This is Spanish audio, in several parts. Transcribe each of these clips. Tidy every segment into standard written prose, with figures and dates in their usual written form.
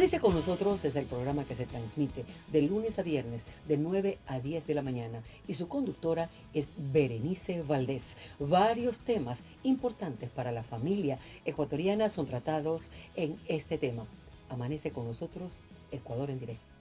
Amanece con nosotros es el programa que se transmite de lunes a viernes de 9 a 10 de la mañana y su conductora es Berenice Valdés. Varios temas importantes para la familia ecuatoriana son tratados en este tema. Amanece con nosotros, Ecuador en directo.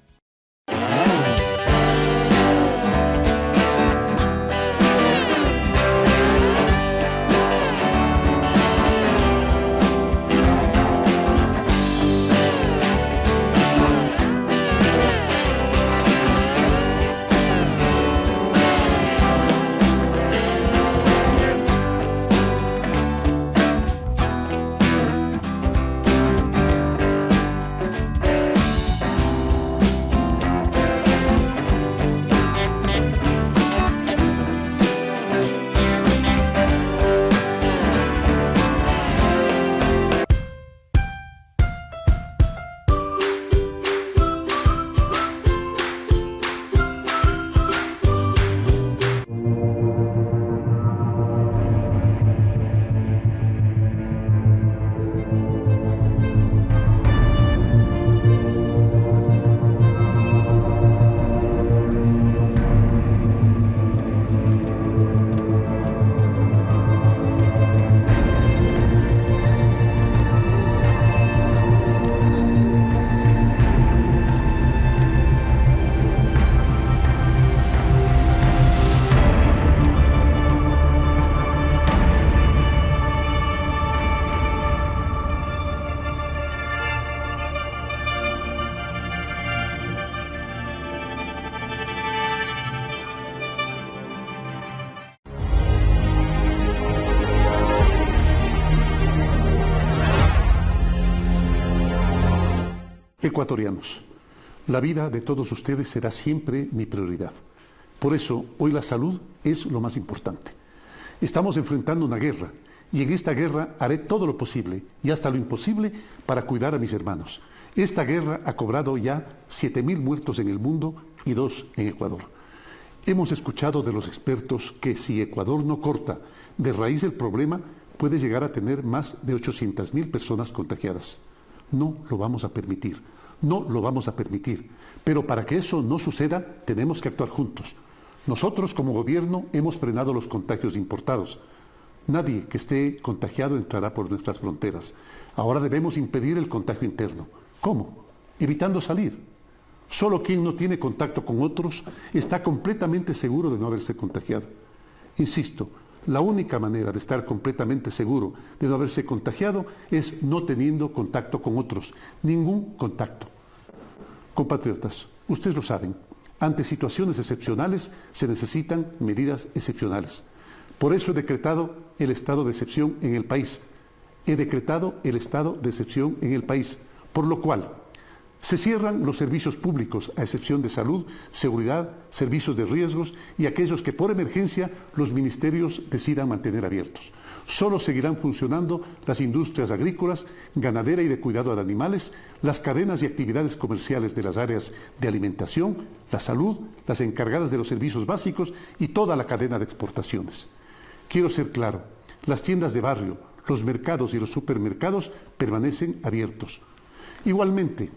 Ecuatorianos, la vida de todos ustedes será siempre mi prioridad. Por eso, hoy la salud es lo más importante. Estamos enfrentando una guerra, y en esta guerra haré todo lo posible, y hasta lo imposible, para cuidar a mis hermanos. Esta guerra ha cobrado ya 7.000 muertos en el mundo y 2 en Ecuador. Hemos escuchado de los expertos que si Ecuador no corta de raíz el problema, puede llegar a tener más de 800.000 personas contagiadas. No lo vamos a permitir, no lo vamos a permitir. Pero para que eso no suceda, tenemos que actuar juntos. Nosotros como gobierno hemos frenado los contagios importados. Nadie que esté contagiado entrará por nuestras fronteras. Ahora debemos impedir el contagio interno. ¿Cómo? Evitando salir. Solo quien no tiene contacto con otros está completamente seguro de no haberse contagiado. Insisto, la única manera de estar completamente seguro de no haberse contagiado es no teniendo contacto con otros, ningún contacto. Compatriotas, ustedes lo saben, ante situaciones excepcionales se necesitan medidas excepcionales. Por eso he decretado el estado de excepción en el país. He decretado el estado de excepción en el país, por lo cual se cierran los servicios públicos, a excepción de salud, seguridad, servicios de riesgos y aquellos que por emergencia los ministerios decidan mantener abiertos. Solo seguirán funcionando las industrias agrícolas, ganadera y de cuidado de animales, las cadenas y actividades comerciales de las áreas de alimentación, la salud, las encargadas de los servicios básicos y toda la cadena de exportaciones. Quiero ser claro, las tiendas de barrio, los mercados y los supermercados permanecen abiertos. Igualmente,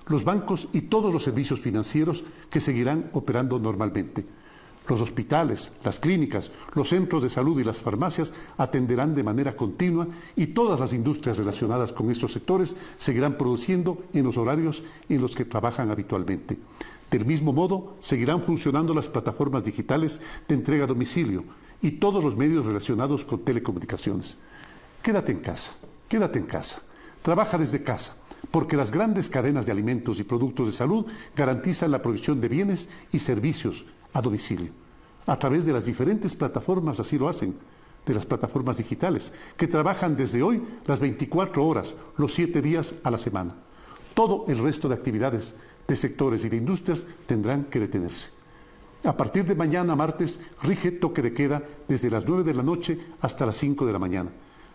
los bancos y todos los servicios financieros que seguirán operando normalmente. Los hospitales, las clínicas, los centros de salud y las farmacias atenderán de manera continua y todas las industrias relacionadas con estos sectores seguirán produciendo en los horarios en los que trabajan habitualmente. Del mismo modo, seguirán funcionando las plataformas digitales de entrega a domicilio y todos los medios relacionados con telecomunicaciones. Quédate en casa, trabaja desde casa, porque las grandes cadenas de alimentos y productos de salud garantizan la provisión de bienes y servicios a domicilio. A través de las diferentes plataformas así lo hacen, de las plataformas digitales, que trabajan desde hoy las 24 horas, los 7 días a la semana. Todo el resto de actividades, de sectores y de industrias tendrán que detenerse. A partir de mañana martes rige toque de queda desde las 9 de la noche hasta las 5 de la mañana.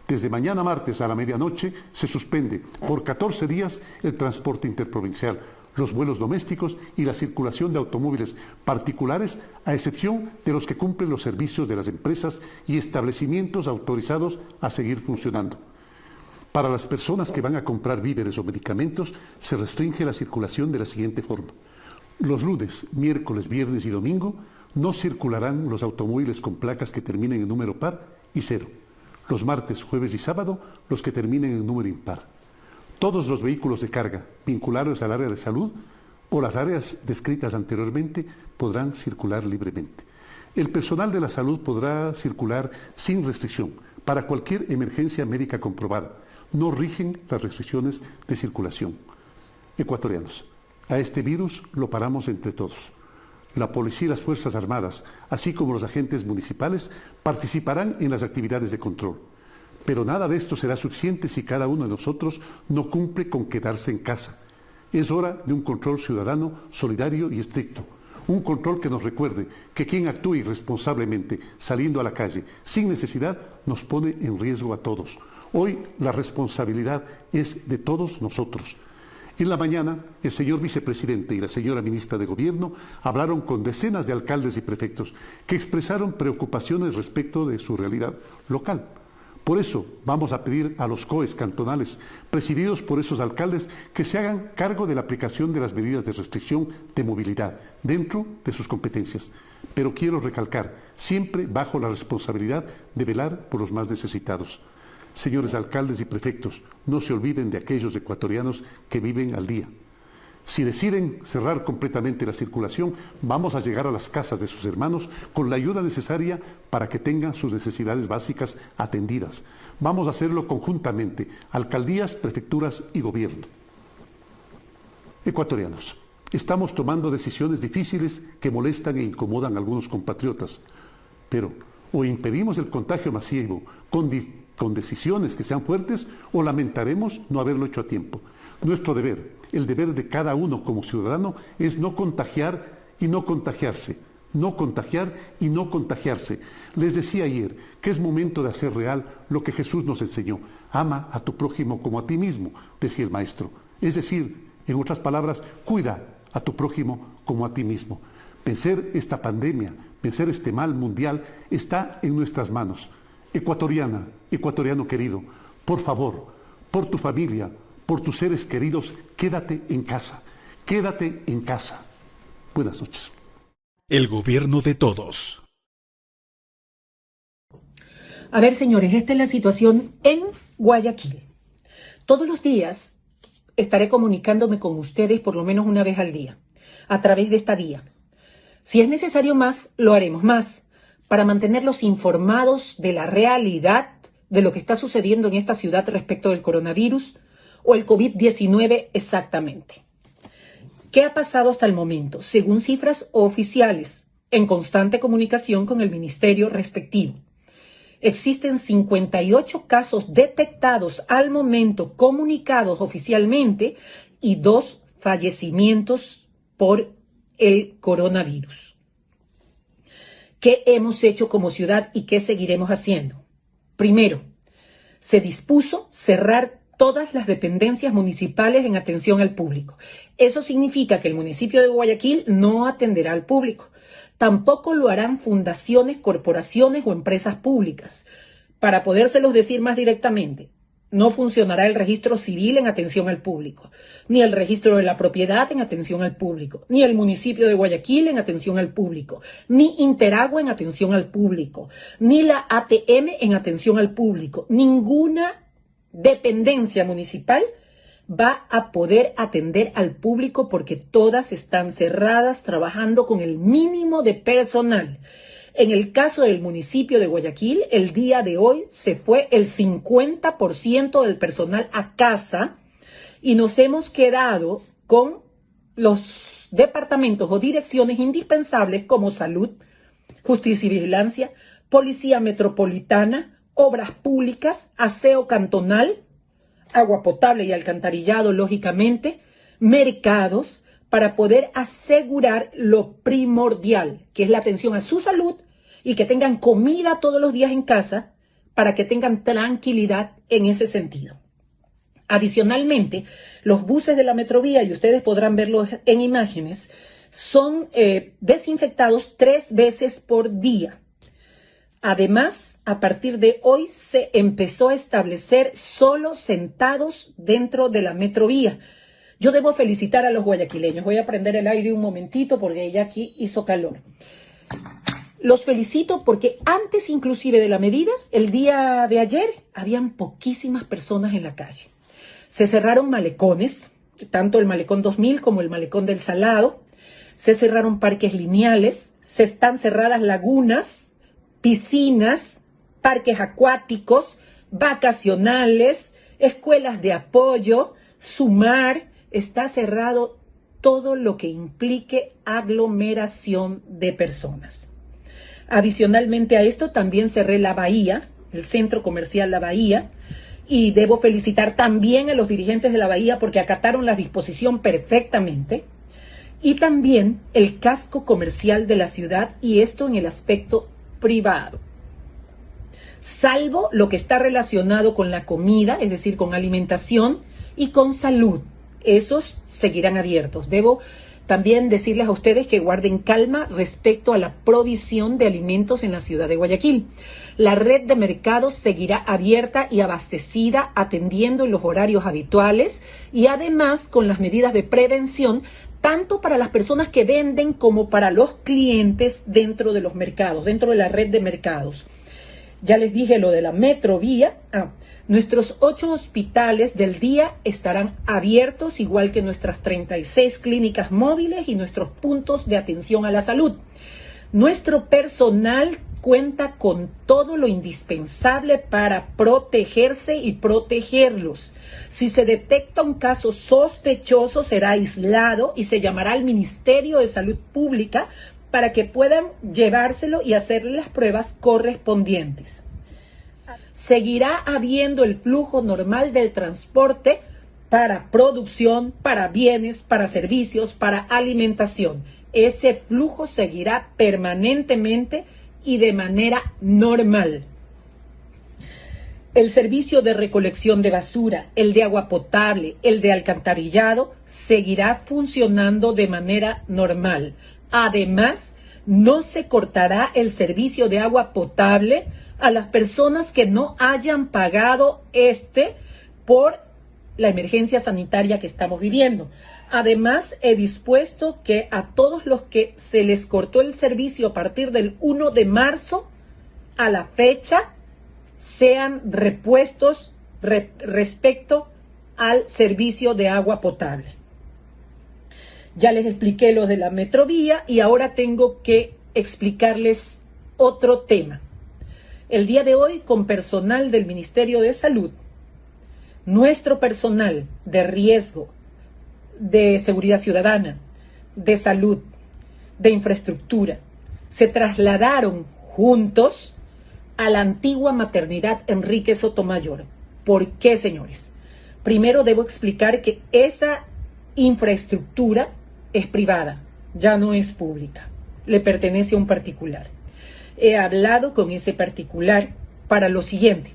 Desde mañana martes a la medianoche se suspende por 14 días el transporte interprovincial, los vuelos domésticos y la circulación de automóviles particulares, a excepción de los que cumplen los servicios de las empresas y establecimientos autorizados a seguir funcionando. Para las personas que van a comprar víveres o medicamentos, se restringe la circulación de la siguiente forma. Los lunes, miércoles, viernes y domingo no circularán los automóviles con placas que terminen en número par y 0. Los martes, jueves y sábado, los que terminen en número impar. Todos los vehículos de carga vinculados al área de salud o las áreas descritas anteriormente podrán circular libremente. El personal de la salud podrá circular sin restricción para cualquier emergencia médica comprobada. No rigen las restricciones de circulación. Ecuatorianos, a este virus lo paramos entre todos. La policía y las Fuerzas Armadas, así como los agentes municipales, participarán en las actividades de control. Pero nada de esto será suficiente si cada uno de nosotros no cumple con quedarse en casa. Es hora de un control ciudadano, solidario y estricto. Un control que nos recuerde que quien actúe irresponsablemente saliendo a la calle sin necesidad nos pone en riesgo a todos. Hoy la responsabilidad es de todos nosotros. En la mañana, el señor vicepresidente y la señora ministra de Gobierno hablaron con decenas de alcaldes y prefectos que expresaron preocupaciones respecto de su realidad local. Por eso vamos a pedir a los COEs cantonales, presididos por esos alcaldes, que se hagan cargo de la aplicación de las medidas de restricción de movilidad dentro de sus competencias. Pero quiero recalcar, siempre bajo la responsabilidad de velar por los más necesitados. Señores alcaldes y prefectos, no se olviden de aquellos ecuatorianos que viven al día. Si deciden cerrar completamente la circulación, vamos a llegar a las casas de sus hermanos con la ayuda necesaria para que tengan sus necesidades básicas atendidas. Vamos a hacerlo conjuntamente, alcaldías, prefecturas y gobierno. Ecuatorianos, estamos tomando decisiones difíciles que molestan e incomodan a algunos compatriotas, pero o impedimos el contagio masivo con decisiones que sean fuertes, o lamentaremos no haberlo hecho a tiempo. Nuestro deber, el deber de cada uno como ciudadano, es no contagiar y no contagiarse. No contagiar y no contagiarse. Les decía ayer que es momento de hacer real lo que Jesús nos enseñó. Ama a tu prójimo como a ti mismo, decía el Maestro. Es decir, en otras palabras, cuida a tu prójimo como a ti mismo. Vencer esta pandemia, vencer este mal mundial, está en nuestras manos. Ecuatoriana, ecuatoriano querido, por favor, por tu familia, por tus seres queridos, quédate en casa. Quédate en casa. Buenas noches. El gobierno de todos. A ver, señores, esta es la situación en Guayaquil. Todos los días estaré comunicándome con ustedes por lo menos una vez al día, a través de esta vía. Si es necesario más, lo haremos más, para mantenerlos informados de la realidad de lo que está sucediendo en esta ciudad respecto del coronavirus o el COVID-19 exactamente. ¿Qué ha pasado hasta el momento? Según cifras oficiales, en constante comunicación con el ministerio respectivo, existen 58 casos detectados al momento, comunicados oficialmente, y 2 fallecimientos por el coronavirus. ¿Qué hemos hecho como ciudad y qué seguiremos haciendo? Primero, se dispuso cerrar todas las dependencias municipales en atención al público. Eso significa que el municipio de Guayaquil no atenderá al público. Tampoco lo harán fundaciones, corporaciones o empresas públicas. Para podérselos decir más directamente, no funcionará el registro civil en atención al público, ni el registro de la propiedad en atención al público, ni el municipio de Guayaquil en atención al público, ni Interagua en atención al público, ni la ATM en atención al público. Ninguna dependencia municipal va a poder atender al público porque todas están cerradas, trabajando con el mínimo de personal. En el caso del municipio de Guayaquil, el día de hoy se fue el 50% del personal a casa y nos hemos quedado con los departamentos o direcciones indispensables como salud, justicia y vigilancia, policía metropolitana, obras públicas, aseo cantonal, agua potable y alcantarillado, lógicamente, mercados, para poder asegurar lo primordial, que es la atención a su salud y que tengan comida todos los días en casa para que tengan tranquilidad en ese sentido. Adicionalmente, los buses de la Metrovía, y ustedes podrán verlos en imágenes, son desinfectados 3 veces por día. Además, a partir de hoy se empezó a establecer solo sentados dentro de la metrovía. Yo debo felicitar a los guayaquileños. Voy a prender el aire un momentito porque ya aquí hizo calor. Los felicito porque antes inclusive de la medida, el día de ayer, habían poquísimas personas en la calle. Se cerraron malecones, tanto el Malecón 2000 como el Malecón del Salado. Se cerraron parques lineales, se están cerradas lagunas, piscinas, parques acuáticos, vacacionales, escuelas de apoyo, Sumar. Está cerrado todo lo que implique aglomeración de personas. Adicionalmente a esto, también cerré la Bahía, el centro comercial La Bahía, y debo felicitar también a los dirigentes de La Bahía porque acataron la disposición perfectamente, y también el casco comercial de la ciudad, y esto en el aspecto privado. Salvo lo que está relacionado con la comida, es decir, con alimentación y con salud. Esos seguirán abiertos. Debo también decirles a ustedes que guarden calma respecto a la provisión de alimentos en la ciudad de Guayaquil. La red de mercados seguirá abierta y abastecida, atendiendo en los horarios habituales y además con las medidas de prevención, tanto para las personas que venden como para los clientes dentro de los mercados, dentro de la red de mercados. Ya les dije lo de la metrovía. Nuestros 8 hospitales del día estarán abiertos, igual que nuestras 36 clínicas móviles y nuestros puntos de atención a la salud. Nuestro personal cuenta con todo lo indispensable para protegerse y protegerlos. Si se detecta un caso sospechoso, será aislado y se llamará al Ministerio de Salud Pública para que puedan llevárselo y hacerle las pruebas correspondientes. Seguirá habiendo el flujo normal del transporte para producción, para bienes, para servicios, para alimentación. Ese flujo seguirá permanentemente y de manera normal. El servicio de recolección de basura, el de agua potable, el de alcantarillado, seguirá funcionando de manera normal. Además, no se cortará el servicio de agua potable a las personas que no hayan pagado por la emergencia sanitaria que estamos viviendo. Además, he dispuesto que a todos los que se les cortó el servicio a partir del 1 de marzo a la fecha sean repuestos respecto al servicio de agua potable. Ya les expliqué lo de la metrovía y ahora tengo que explicarles otro tema. El día de hoy, con personal del Ministerio de Salud, nuestro personal de riesgo, de seguridad ciudadana, de salud, de infraestructura, se trasladaron juntos a la antigua maternidad Enrique Sotomayor. ¿Por qué, señores? Primero debo explicar que esa infraestructura es privada, ya no es pública, le pertenece a un particular. He hablado con ese particular para lo siguiente.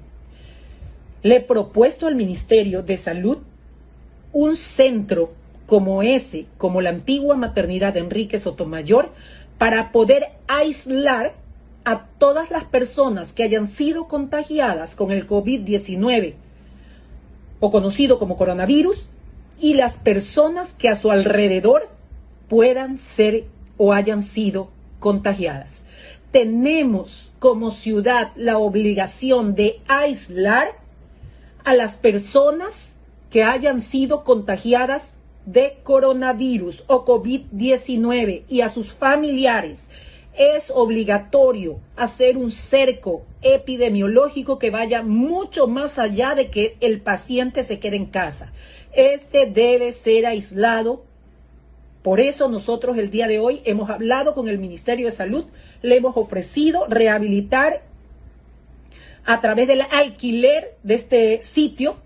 Le he propuesto al Ministerio de Salud un centro como ese, como la antigua maternidad de Enrique Sotomayor, para poder aislar a todas las personas que hayan sido contagiadas con el COVID-19 o conocido como coronavirus y las personas que a su alrededor puedan ser o hayan sido contagiadas. Tenemos como ciudad la obligación de aislar a las personas que hayan sido contagiadas de coronavirus o COVID-19 y a sus familiares. Es obligatorio hacer un cerco epidemiológico que vaya mucho más allá de que el paciente se quede en casa. Este debe ser aislado. Por eso nosotros el día de hoy hemos hablado con el Ministerio de Salud, le hemos ofrecido rehabilitar a través del alquiler de este sitio.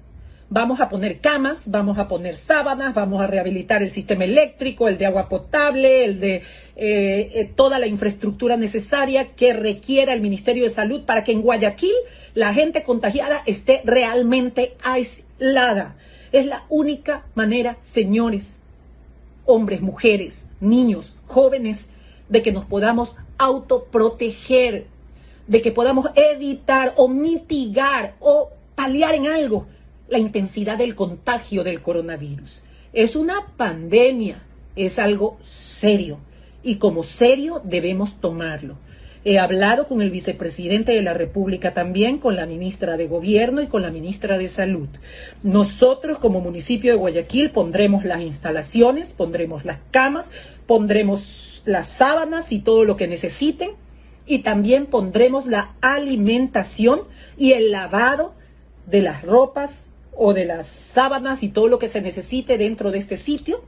Vamos a poner camas, vamos a poner sábanas, vamos a rehabilitar el sistema eléctrico, el de agua potable, el de toda la infraestructura necesaria que requiera el Ministerio de Salud para que en Guayaquil la gente contagiada esté realmente aislada. Es la única manera, señores, hombres, mujeres, niños, jóvenes, de que nos podamos autoproteger. de que podamos evitar o mitigar o paliar en algo la intensidad del contagio del coronavirus. Es una pandemia, es algo serio y como serio debemos tomarlo. He hablado con el vicepresidente de la República también, con la ministra de Gobierno y con la ministra de Salud. Nosotros como municipio de Guayaquil pondremos las instalaciones, pondremos las camas, pondremos las sábanas y todo lo que necesiten y también pondremos la alimentación y el lavado de las ropas o de las sábanas y todo lo que se necesite dentro de este sitio.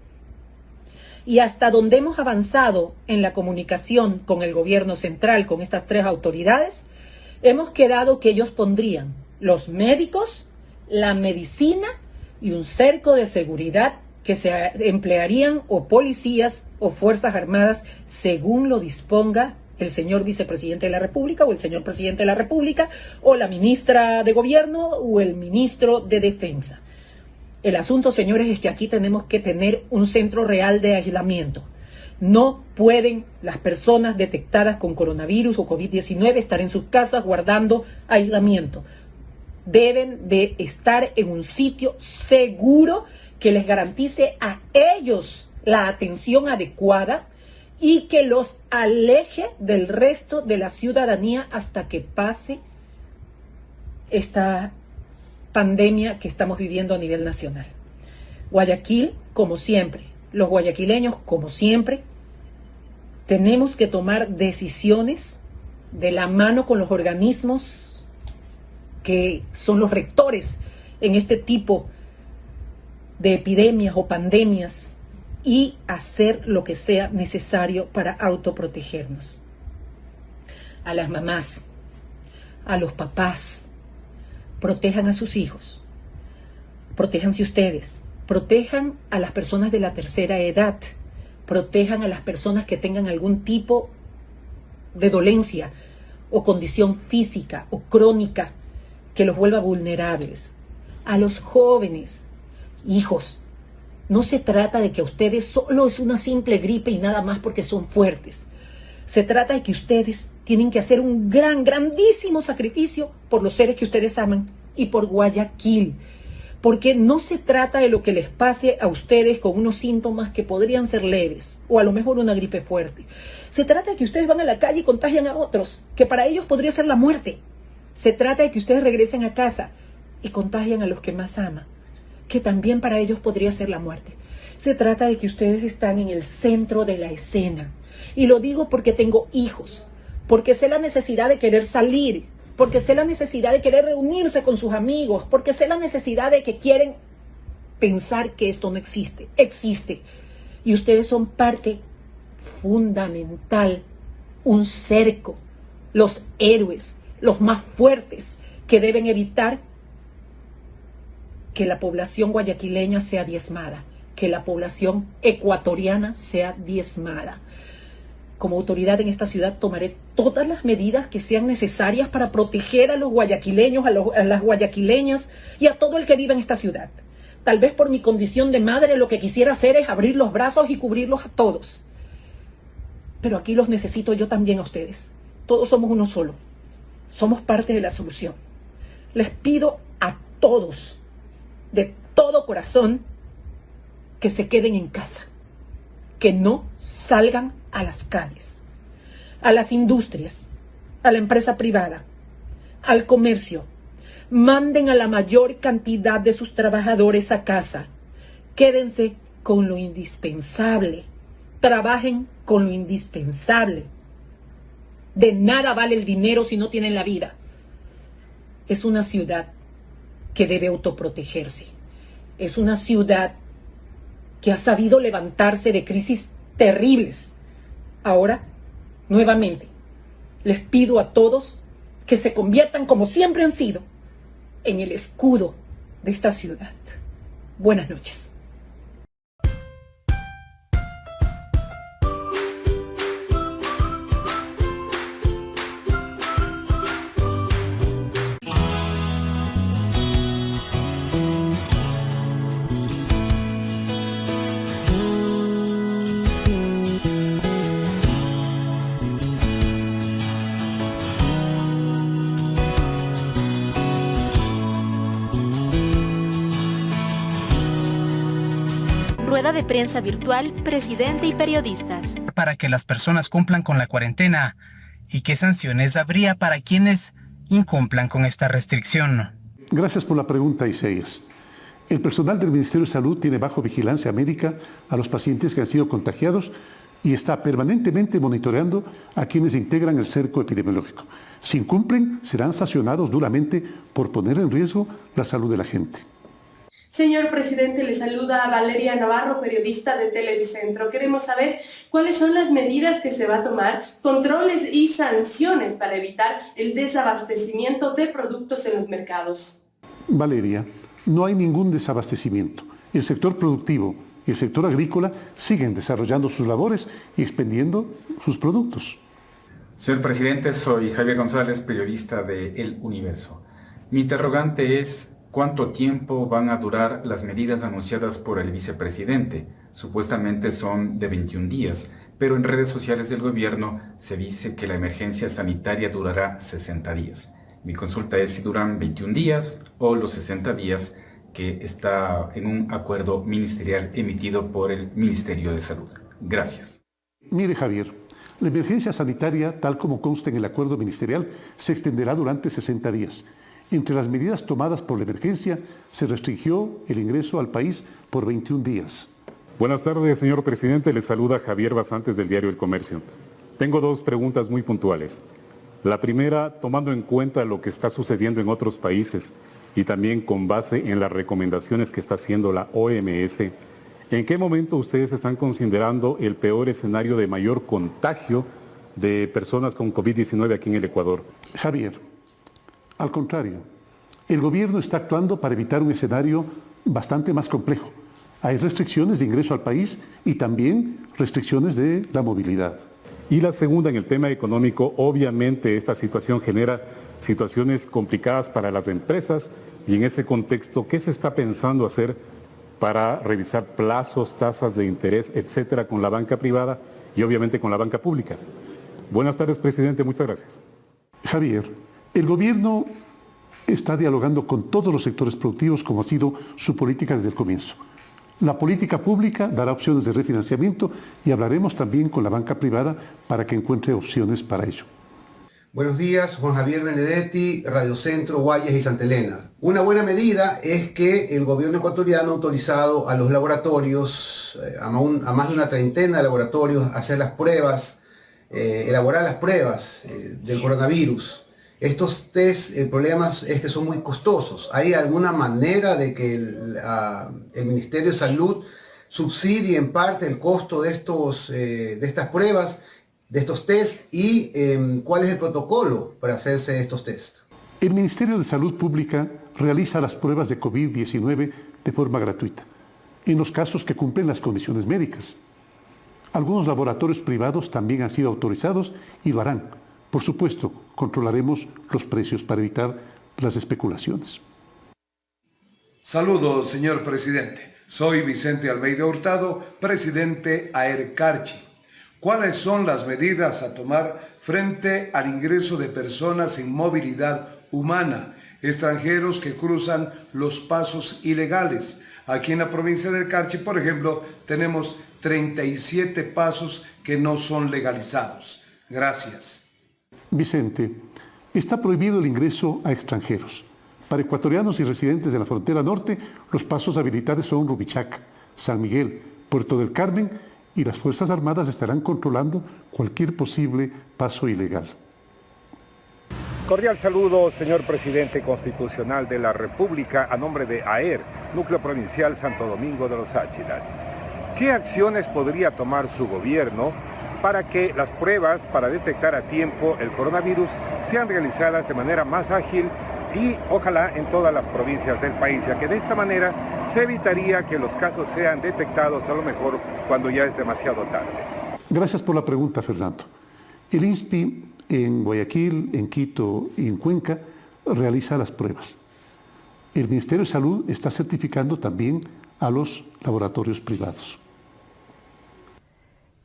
Y hasta donde hemos avanzado en la comunicación con el gobierno central, con estas tres autoridades, hemos quedado que ellos pondrían los médicos, la medicina y un cerco de seguridad que se emplearían o policías o fuerzas armadas según lo disponga el señor vicepresidente de la República o el señor presidente de la República o la ministra de Gobierno o el ministro de Defensa. El asunto, señores, es que aquí tenemos que tener un centro real de aislamiento. No pueden las personas detectadas con coronavirus o COVID-19 estar en sus casas guardando aislamiento. Deben de estar en un sitio seguro que les garantice a ellos la atención adecuada y que los aleje del resto de la ciudadanía hasta que pase esta pandemia que estamos viviendo a nivel nacional. Guayaquil, como siempre, los guayaquileños, como siempre, tenemos que tomar decisiones de la mano con los organismos que son los rectores en este tipo de epidemias o pandemias y hacer lo que sea necesario para autoprotegernos. A las mamás, a los papás, protejan a sus hijos, protéjanse ustedes, protejan a las personas de la tercera edad, protejan a las personas que tengan algún tipo de dolencia o condición física o crónica que los vuelva vulnerables. A los jóvenes, hijos, no se trata de que a ustedes solo es una simple gripe y nada más porque son fuertes. Se trata de que ustedes tienen que hacer un grandísimo sacrificio por los seres que ustedes aman y por Guayaquil. Porque no se trata de lo que les pase a ustedes con unos síntomas que podrían ser leves o a lo mejor una gripe fuerte. Se trata de que ustedes van a la calle y contagian a otros, que para ellos podría ser la muerte. Se trata de que ustedes regresen a casa y contagian a los que más aman, que también para ellos podría ser la muerte. Se trata de que ustedes están en el centro de la escena. Y lo digo porque tengo hijos, porque sé la necesidad de querer salir, porque sé la necesidad de querer reunirse con sus amigos, porque sé la necesidad de que quieren pensar que esto no existe. Existe. Y ustedes son parte fundamental, un cerco, los héroes, los más fuertes, que deben evitar que la población guayaquileña sea diezmada, que la población ecuatoriana sea diezmada. Como autoridad en esta ciudad tomaré todas las medidas que sean necesarias para proteger a los guayaquileños, a las guayaquileñas y a todo el que vive en esta ciudad. Tal vez por mi condición de madre lo que quisiera hacer es abrir los brazos y cubrirlos a todos. Pero aquí los necesito yo también a ustedes. Todos somos uno solo. Somos parte de la solución. Les pido a todos, de todo corazón, que se queden en casa, que no salgan a las calles, a las industrias, a la empresa privada, al comercio. Manden a la mayor cantidad de sus trabajadores a casa. Quédense con lo indispensable. Trabajen con lo indispensable. De nada vale el dinero si no tienen la vida. Es una ciudad que debe autoprotegerse. Es una ciudad que ha sabido levantarse de crisis terribles. Ahora, nuevamente, les pido a todos que se conviertan, como siempre han sido, en el escudo de esta ciudad. Buenas noches. Rueda de prensa virtual, presidente y periodistas. Para que las personas cumplan con la cuarentena, ¿y qué sanciones habría para quienes incumplan con esta restricción? Gracias por la pregunta, Isaías. El personal del Ministerio de Salud tiene bajo vigilancia médica a los pacientes que han sido contagiados y está permanentemente monitoreando a quienes integran el cerco epidemiológico. Si incumplen, serán sancionados duramente por poner en riesgo la salud de la gente. Señor presidente, le saluda Valeria Navarro, periodista de Televicentro. Queremos saber cuáles son las medidas que se va a tomar, controles y sanciones para evitar el desabastecimiento de productos en los mercados. Valeria, no hay ningún desabastecimiento. El sector productivo y el sector agrícola siguen desarrollando sus labores y expendiendo sus productos. Señor presidente, soy Javier González, periodista de El Universo. Mi interrogante es: ¿cuánto tiempo van a durar las medidas anunciadas por el vicepresidente? Supuestamente son de 21 días, pero en redes sociales del gobierno se dice que la emergencia sanitaria durará 60 días. Mi consulta es si duran 21 días o los 60 días que está en un acuerdo ministerial emitido por el Ministerio de Salud. Gracias. Mire, Javier, la emergencia sanitaria, tal como consta en el acuerdo ministerial, se extenderá durante 60 días. Entre las medidas tomadas por la emergencia, se restringió el ingreso al país por 21 días. Buenas tardes, señor presidente. Le saluda Javier Basantes del diario El Comercio. Tengo dos preguntas muy puntuales. La primera, tomando en cuenta lo que está sucediendo en otros países y también con base en las recomendaciones que está haciendo la OMS, ¿en qué momento ustedes están considerando el peor escenario de mayor contagio de personas con COVID-19 aquí en el Ecuador? Javier, al contrario, el gobierno está actuando para evitar un escenario bastante más complejo. Hay restricciones de ingreso al país y también restricciones de la movilidad. Y la segunda, en el tema económico, obviamente esta situación genera situaciones complicadas para las empresas y en ese contexto, ¿qué se está pensando hacer para revisar plazos, tasas de interés, etcétera, con la banca privada y obviamente con la banca pública? Buenas tardes, presidente, muchas gracias. Javier, el gobierno está dialogando con todos los sectores productivos como ha sido su política desde el comienzo. La política pública dará opciones de refinanciamiento y hablaremos también con la banca privada para que encuentre opciones para ello. Buenos días, Juan Javier Benedetti, Radio Centro, Guayas y Santa Elena. Una buena medida es que el gobierno ecuatoriano ha autorizado a los laboratorios, a más de una treintena de laboratorios, a hacer las pruebas, elaborar las pruebas del coronavirus. Estos test, el problema es que son muy costosos. ¿Hay alguna manera de que el Ministerio de Salud subsidie en parte el costo de estas pruebas, de estos test, y cuál es el protocolo para hacerse estos test? El Ministerio de Salud Pública realiza las pruebas de COVID-19 de forma gratuita, en los casos que cumplen las condiciones médicas. Algunos laboratorios privados también han sido autorizados y lo harán. Por supuesto, controlaremos los precios para evitar las especulaciones. Saludos, señor presidente. Soy Vicente Almeida Hurtado, presidente AER Carchi. ¿Cuáles son las medidas a tomar frente al ingreso de personas sin movilidad humana, extranjeros que cruzan los pasos ilegales? Aquí en la provincia del Carchi, por ejemplo, tenemos 37 pasos que no son legalizados. Gracias. Vicente, está prohibido el ingreso a extranjeros. Para ecuatorianos y residentes de la frontera norte, los pasos habilitados son Rubichaca, San Miguel, Puerto del Carmen, y las Fuerzas Armadas estarán controlando cualquier posible paso ilegal. Cordial saludo, señor presidente constitucional de la República, a nombre de AER, Núcleo Provincial Santo Domingo de los Áchilas. ¿Qué acciones podría tomar su gobierno para que las pruebas para detectar a tiempo el coronavirus sean realizadas de manera más ágil y ojalá en todas las provincias del país, ya que de esta manera se evitaría que los casos sean detectados a lo mejor cuando ya es demasiado tarde? Gracias por la pregunta, Fernando. El INSPI en Guayaquil, en Quito y en Cuenca realiza las pruebas. El Ministerio de Salud está certificando también a los laboratorios privados.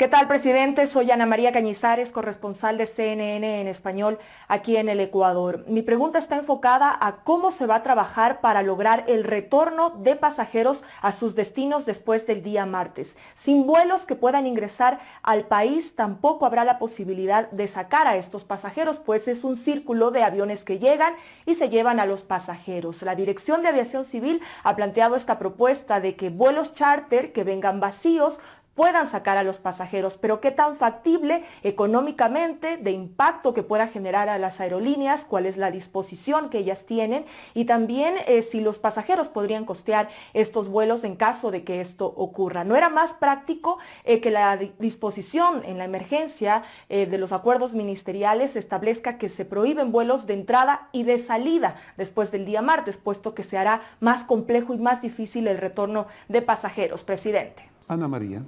¿Qué tal, presidente? Soy Ana María Cañizares, corresponsal de CNN en español aquí en el Ecuador. Mi pregunta está enfocada a cómo se va a trabajar para lograr el retorno de pasajeros a sus destinos después del día martes. Sin vuelos que puedan ingresar al país, tampoco habrá la posibilidad de sacar a estos pasajeros, pues es un círculo de aviones que llegan y se llevan a los pasajeros. La Dirección de Aviación Civil ha planteado esta propuesta de que vuelos charter que vengan vacíos puedan sacar a los pasajeros, pero qué tan factible económicamente, de impacto que pueda generar a las aerolíneas, cuál es la disposición que ellas tienen y también si los pasajeros podrían costear estos vuelos en caso de que esto ocurra. ¿No era más práctico que la disposición en la emergencia de los acuerdos ministeriales establezca que se prohíben vuelos de entrada y de salida después del día martes, puesto que se hará más complejo y más difícil el retorno de pasajeros, presidente? Ana María,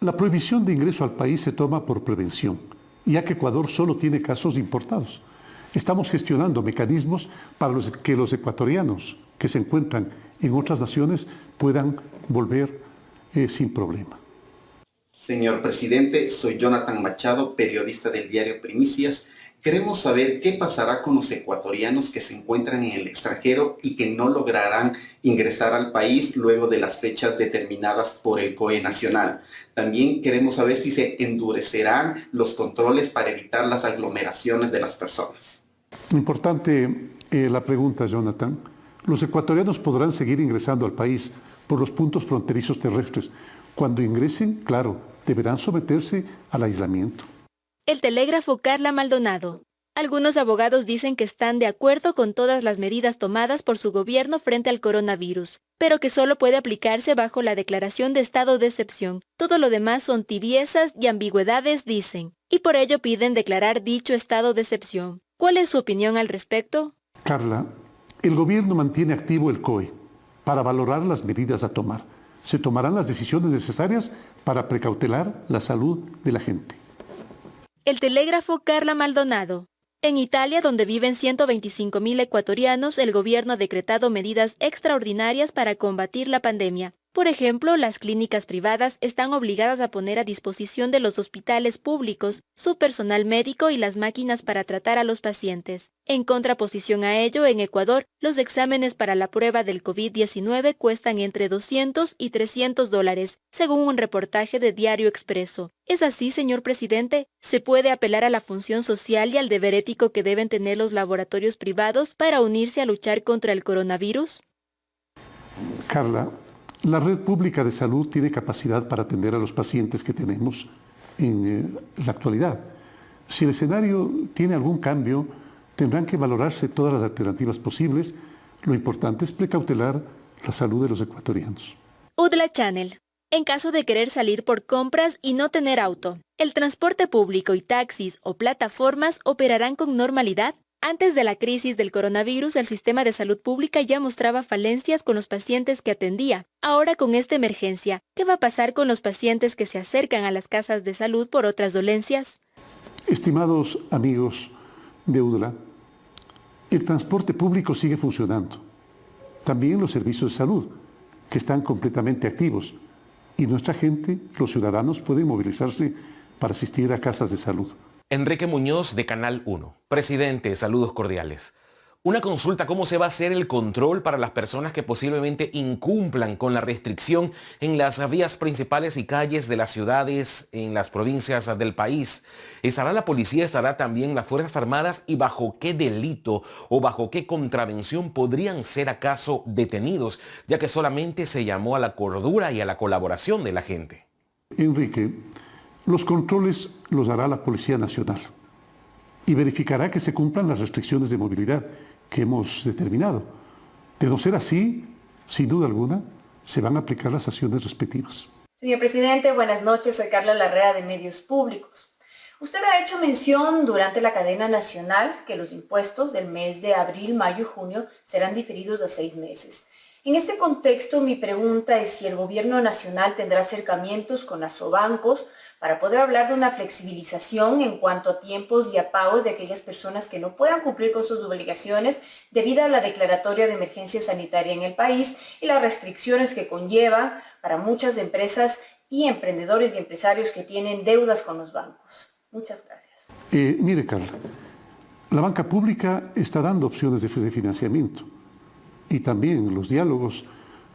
la prohibición de ingreso al país se toma por prevención, ya que Ecuador solo tiene casos importados. Estamos gestionando mecanismos para que los ecuatorianos que se encuentran en otras naciones puedan volver sin problema. Señor presidente, soy Jonathan Machado, periodista del diario Primicias. Queremos saber qué pasará con los ecuatorianos que se encuentran en el extranjero y que no lograrán ingresar al país luego de las fechas determinadas por el COE nacional. También queremos saber si se endurecerán los controles para evitar las aglomeraciones de las personas. Importante la pregunta, Jonathan. Los ecuatorianos podrán seguir ingresando al país por los puntos fronterizos terrestres. Cuando ingresen, claro, deberán someterse al aislamiento. El telégrafo Carla Maldonado. Algunos abogados dicen que están de acuerdo con todas las medidas tomadas por su gobierno frente al coronavirus, pero que solo puede aplicarse bajo la declaración de estado de excepción. Todo lo demás son tibiezas y ambigüedades, dicen, y por ello piden declarar dicho estado de excepción. ¿Cuál es su opinión al respecto? Carla, el gobierno mantiene activo el COE para valorar las medidas a tomar. Se tomarán las decisiones necesarias para precautelar la salud de la gente. El telégrafo Carla Maldonado. En Italia, donde viven 125.000 ecuatorianos, el gobierno ha decretado medidas extraordinarias para combatir la pandemia. Por ejemplo, las clínicas privadas están obligadas a poner a disposición de los hospitales públicos su personal médico y las máquinas para tratar a los pacientes. En contraposición a ello, en Ecuador, los exámenes para la prueba del COVID-19 cuestan entre $200 y $300, según un reportaje de Diario Expreso. ¿Es así, señor presidente? ¿Se puede apelar a la función social y al deber ético que deben tener los laboratorios privados para unirse a luchar contra el coronavirus? Carla, la red pública de salud tiene capacidad para atender a los pacientes que tenemos en la actualidad. Si el escenario tiene algún cambio, tendrán que valorarse todas las alternativas posibles. Lo importante es precautelar la salud de los ecuatorianos. UDLA Channel. En caso de querer salir por compras y no tener auto, ¿el transporte público y taxis o plataformas operarán con normalidad? Antes de la crisis del coronavirus, el sistema de salud pública ya mostraba falencias con los pacientes que atendía. Ahora, con esta emergencia, ¿qué va a pasar con los pacientes que se acercan a las casas de salud por otras dolencias? Estimados amigos de UDLA, el transporte público sigue funcionando. También los servicios de salud, que están completamente activos. Y nuestra gente, los ciudadanos, pueden movilizarse para asistir a casas de salud. Enrique Muñoz, de Canal 1. Presidente, saludos cordiales. Una consulta: ¿cómo se va a hacer el control para las personas que posiblemente incumplan con la restricción en las vías principales y calles de las ciudades en las provincias del país? ¿Estará la policía, estará también las Fuerzas Armadas y bajo qué delito o bajo qué contravención podrían ser acaso detenidos, ya que solamente se llamó a la cordura y a la colaboración de la gente? Enrique, los controles los hará la Policía Nacional y verificará que se cumplan las restricciones de movilidad que hemos determinado. De no ser así, sin duda alguna, se van a aplicar las sanciones respectivas. Señor presidente, buenas noches. Soy Carla Larrea de Medios Públicos. Usted ha hecho mención durante la cadena nacional que los impuestos del mes de abril, mayo y junio serán diferidos a 6 meses. En este contexto, mi pregunta es si el gobierno nacional tendrá acercamientos con Asobancos para poder hablar de una flexibilización en cuanto a tiempos y a pagos de aquellas personas que no puedan cumplir con sus obligaciones debido a la declaratoria de emergencia sanitaria en el país y las restricciones que conlleva para muchas empresas y emprendedores y empresarios que tienen deudas con los bancos? Muchas gracias. Mire, Carla, la banca pública está dando opciones de financiamiento y también los diálogos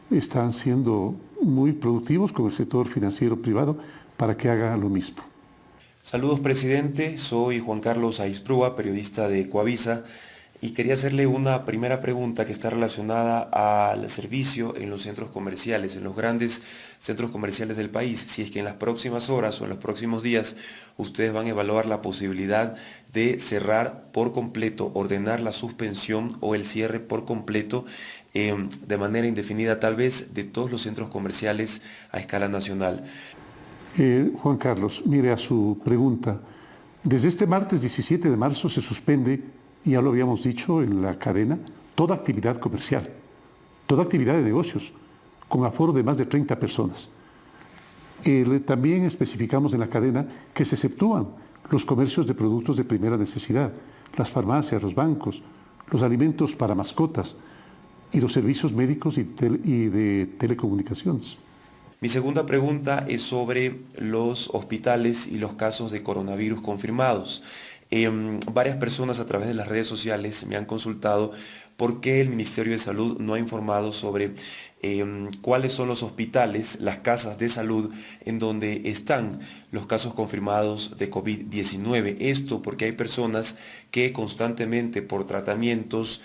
están siendo muy productivos con el sector financiero privado para que haga lo mismo. Saludos, presidente. Soy Juan Carlos Aizprúa, periodista de Coavisa, y quería hacerle una primera pregunta que está relacionada al servicio en los centros comerciales, en los grandes centros comerciales del país. Si es que en las próximas horas o en los próximos días ustedes van a evaluar la posibilidad de cerrar por completo, ordenar la suspensión o el cierre por completo de manera indefinida, tal vez, de todos los centros comerciales a escala nacional. Juan Carlos, mire a su pregunta. Desde este martes 17 de marzo se suspende, ya lo habíamos dicho en la cadena, toda actividad comercial, toda actividad de negocios, con aforo de más de 30 personas. También especificamos en la cadena que se exceptúan los comercios de productos de primera necesidad, las farmacias, los bancos, los alimentos para mascotas y los servicios médicos y de telecomunicaciones. Mi segunda pregunta es sobre los hospitales y los casos de coronavirus confirmados. Varias personas a través de las redes sociales me han consultado por qué el Ministerio de Salud no ha informado sobre cuáles son los hospitales, las casas de salud en donde están los casos confirmados de COVID-19. Esto porque hay personas que constantemente por tratamientos,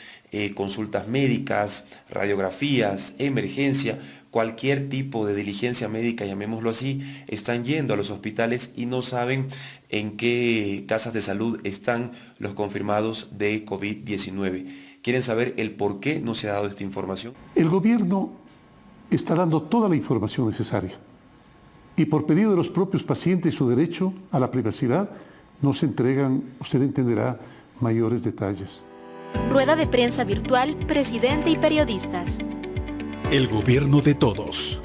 consultas médicas, radiografías, emergencia, cualquier tipo de diligencia médica, llamémoslo así, están yendo a los hospitales y no saben en qué casas de salud están los confirmados de COVID-19. ¿Quieren saber el por qué no se ha dado esta información? El gobierno está dando toda la información necesaria y por pedido de los propios pacientes y su derecho a la privacidad no se entregan, usted entenderá, mayores detalles. Rueda de prensa virtual, presidente y periodistas. El gobierno de todos.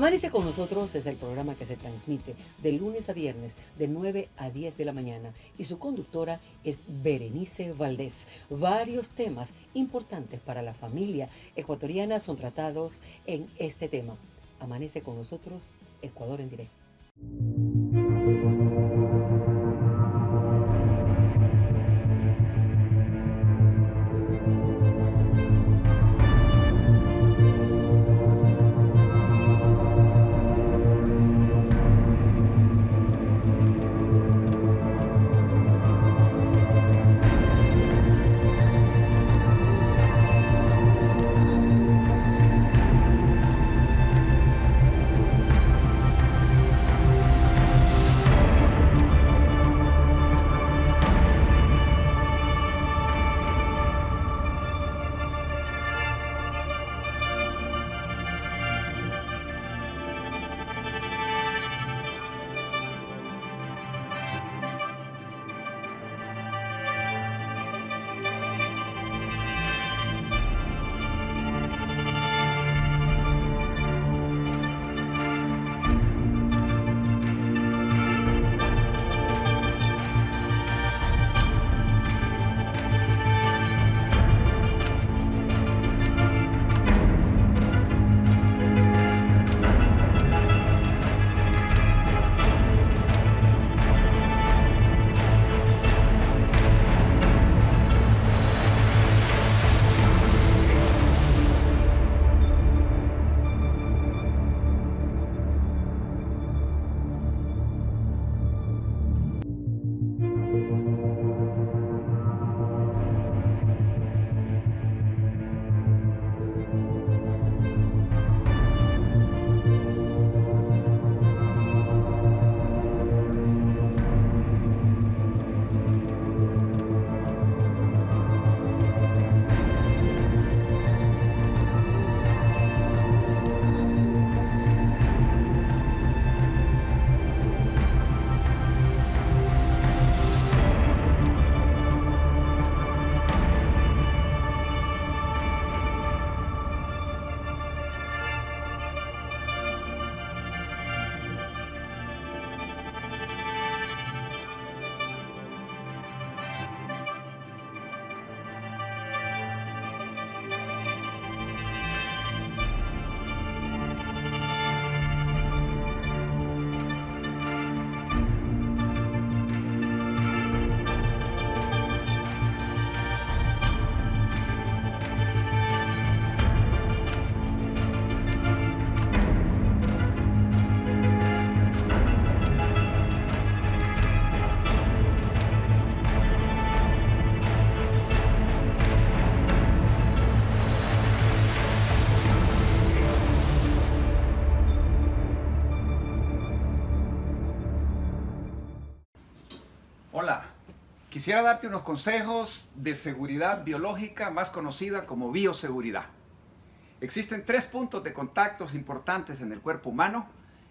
Amanece con nosotros es el programa que se transmite de lunes a viernes de 9 a 10 de la mañana y su conductora es Berenice Valdés. Varios temas importantes para la familia ecuatoriana son tratados en este tema. Amanece con nosotros, Ecuador en directo. Hola, quisiera darte unos consejos de seguridad biológica, más conocida como bioseguridad. Existen 3 puntos de contactos importantes en el cuerpo humano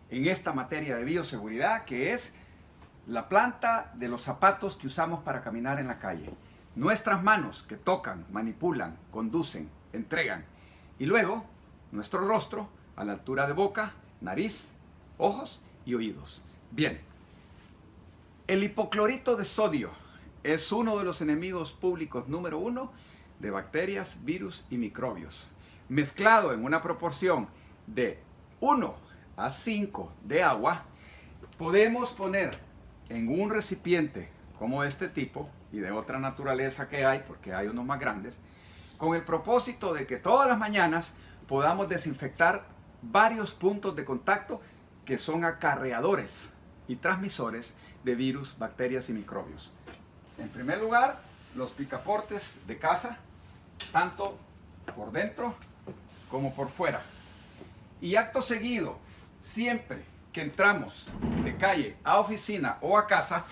en esta materia de bioseguridad, que es la planta de los zapatos que usamos para caminar en la calle, nuestras manos que tocan, manipulan, conducen, entregan, y luego nuestro rostro a la altura de boca, nariz, ojos y oídos. Bien. El hipoclorito de sodio es uno de los enemigos públicos número 1 de bacterias, virus y microbios. Mezclado en una proporción de 1 a 5 de agua, podemos poner en un recipiente como este tipo y de otra naturaleza que hay, porque hay unos más grandes, con el propósito de que todas las mañanas podamos desinfectar varios puntos de contacto que son acarreadores y transmisores de virus, bacterias y microbios. En primer lugar, los picaportes de casa, tanto por dentro como por fuera. Y acto seguido, siempre que entramos de calle a oficina o a casa,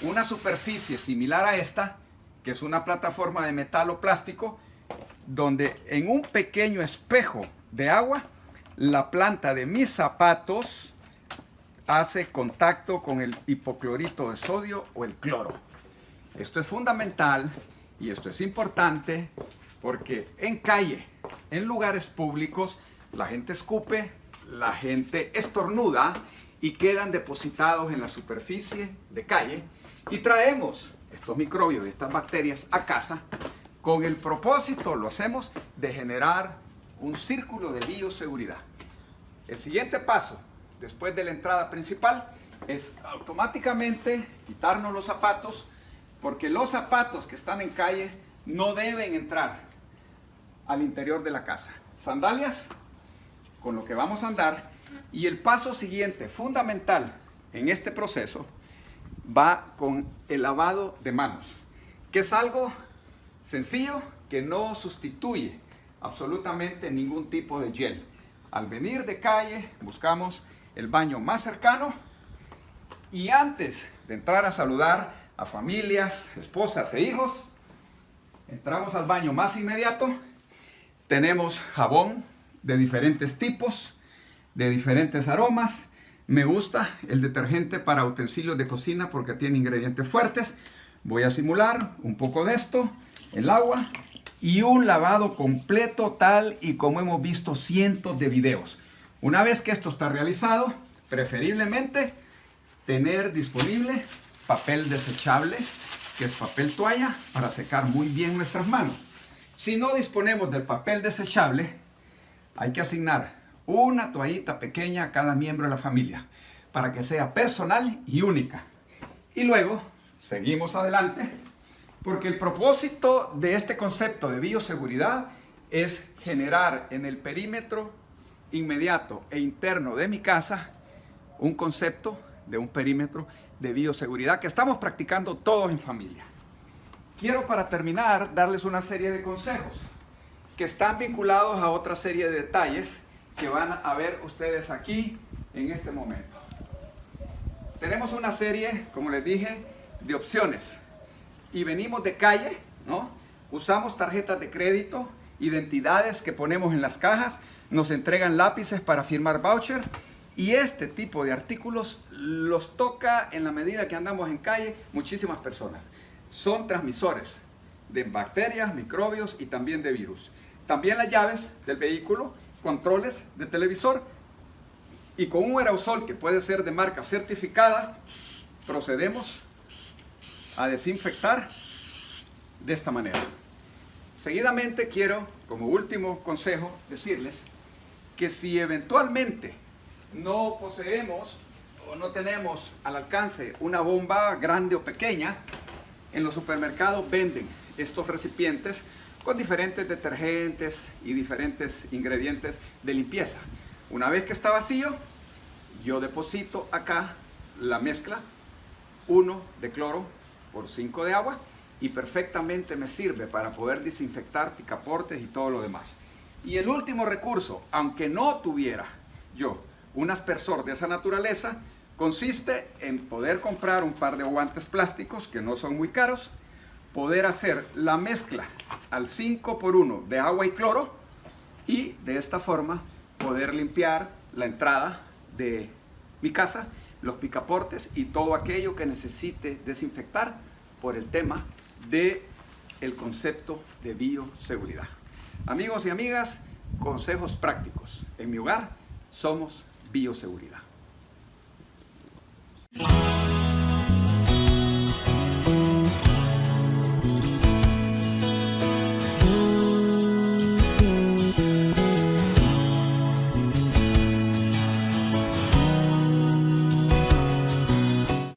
una superficie similar a esta, que es una plataforma de metal o plástico, donde en un pequeño espejo de agua, la planta de mis zapatos hace contacto con el hipoclorito de sodio o el cloro. Esto es fundamental y esto es importante porque en calle, en lugares públicos, la gente escupe la gente estornuda y quedan depositados en la superficie de calle, y traemos estos microbios y estas bacterias a casa con el propósito, lo hacemos, de generar un círculo de bioseguridad. El siguiente paso, después de la entrada principal, es automáticamente quitarnos los zapatos, porque los zapatos que están en calle no deben entrar al interior de la casa. Sandalias, con lo que vamos a andar, y el paso siguiente, fundamental en este proceso, va con el lavado de manos, que es algo sencillo que no sustituye absolutamente ningún tipo de gel. Al venir de calle, buscamos el baño más cercano, y antes de entrar a saludar a familias, esposas e hijos, entramos al baño más inmediato. Tenemos jabón de diferentes tipos, de diferentes aromas. Me gusta el detergente para utensilios de cocina porque tiene ingredientes fuertes. Voy a simular un poco de esto, el agua, y un lavado completo tal y como hemos visto cientos de videos. Una vez que esto está realizado, preferiblemente tener disponible papel desechable, que es papel toalla, para secar muy bien nuestras manos. Si no disponemos del papel desechable, hay que asignar una toallita pequeña a cada miembro de la familia para que sea personal y única. Y luego seguimos adelante, porque el propósito de este concepto de bioseguridad es generar en el perímetro inmediato e interno de mi casa un concepto de un perímetro de bioseguridad que estamos practicando todos en familia. Quiero, para terminar, darles una serie de consejos que están vinculados a otra serie de detalles que van a ver ustedes aquí en este momento. Tenemos una serie, como les dije, de opciones, y venimos de calle, ¿no? Usamos tarjetas de crédito, identidades que ponemos en las cajas, nos entregan lápices para firmar voucher, y este tipo de artículos los toca, en la medida que andamos en calle, muchísimas personas. Son transmisores de bacterias, microbios y también de virus. También las llaves del vehículo, controles de televisor, y con un aerosol que puede ser de marca certificada, procedemos a desinfectar de esta manera. Seguidamente quiero, como último consejo, decirles que si eventualmente no poseemos o no tenemos al alcance una bomba grande o pequeña, en los supermercados venden estos recipientes con diferentes detergentes y diferentes ingredientes de limpieza. Una vez que está vacío, yo deposito acá la mezcla, 1 de cloro por 5 de agua, y perfectamente me sirve para poder desinfectar picaportes y todo lo demás. Y el último recurso, aunque no tuviera yo un aspersor de esa naturaleza, consiste en poder comprar un par de guantes plásticos que no son muy caros, poder hacer la mezcla al 5x1 de agua y cloro, y de esta forma poder limpiar la entrada de mi casa, los picaportes y todo aquello que necesite desinfectar por el tema del concepto de bioseguridad. Amigos y amigas, consejos prácticos. En mi hogar somos bioseguridad.